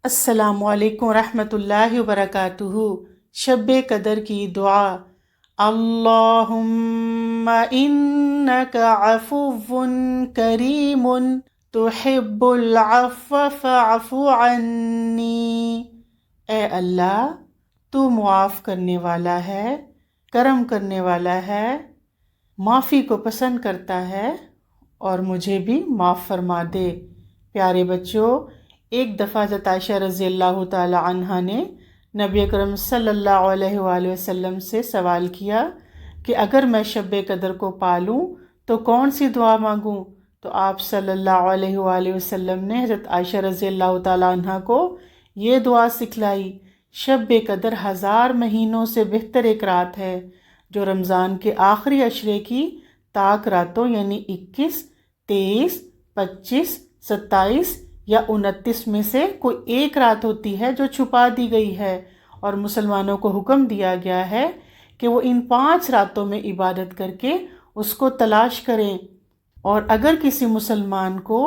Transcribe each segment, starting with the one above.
السلام علیکم ورحمۃ اللہ وبرکاتہ۔ شب قدر کی دعا۔ اللہم انک عفو کریم تحب العفو فاعف عنی۔ اے اللہ، تو معاف کرنے والا ہے، کرم کرنے والا ہے، معافی کو پسند کرتا ہے، اور مجھے بھی معاف فرما دے۔ پیارے بچوں، ایک دفعہ حضرت عائشہ رضی اللہ تعالی عنہا نے نبی اکرم صلی اللہ علیہ وآلہ وسلم سے سوال کیا کہ اگر میں شب قدر کو پالوں تو کون سی دعا مانگوں؟ تو آپ صلی اللہ علیہ وآلہ وسلم نے حضرت عائشہ رضی اللہ تعالی عنہا کو یہ دعا سکھلائی: شب قدر 1000 مہینوں سے بہتر ایک رات ہے جو رمضان کے آخری عشرے کی طاق راتوں یعنی 21، 23، 25، 27 یا 29 میں سے کوئی ایک رات ہوتی ہے جو چھپا دی گئی ہے، اور مسلمانوں کو حکم دیا گیا ہے کہ وہ ان 5 راتوں میں عبادت کر کے اس کو تلاش کریں۔ اور اگر کسی مسلمان کو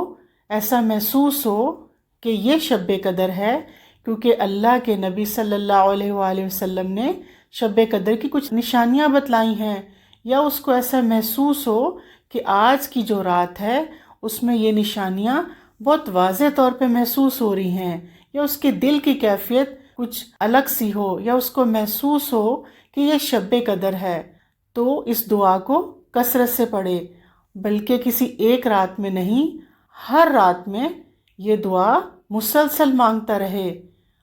ایسا محسوس ہو کہ یہ شب قدر ہے، کیونکہ اللہ کے نبی صلی اللہ علیہ وآلہ وسلم نے شب قدر کی کچھ نشانیاں بتلائی ہیں، یا اس کو ایسا محسوس ہو کہ آج کی جو رات ہے اس میں یہ نشانیاں بہت واضح طور پہ محسوس ہو رہی ہیں، یا اس کے دل کی کیفیت کچھ الگ سی ہو، یا اس کو محسوس ہو کہ یہ شب قدر ہے، تو اس دعا کو کثرت سے پڑھے، بلکہ کسی ایک رات میں نہیں، ہر رات میں یہ دعا مسلسل مانگتا رہے۔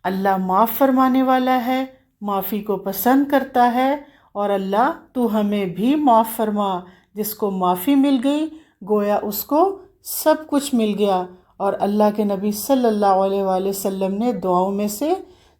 اللہ معاف فرمانے والا ہے، معافی کو پسند کرتا ہے، اور اللہ تو ہمیں بھی معاف فرما۔ جس کو معافی مل گئی گویا اس کو سب کچھ مل گیا۔ اور اللہ کے نبی صلی اللہ علیہ وآلہ وسلم نے دعاؤں میں سے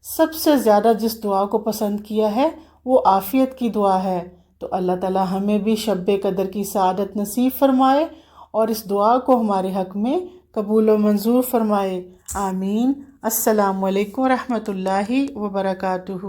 سب سے زیادہ جس دعا کو پسند کیا ہے وہ عافیت کی دعا ہے۔ تو اللہ تعالی ہمیں بھی شب قدر کی سعادت نصیب فرمائے، اور اس دعا کو ہمارے حق میں قبول و منظور فرمائے۔ آمین۔ السلام علیکم ورحمۃ اللہ وبرکاتہ۔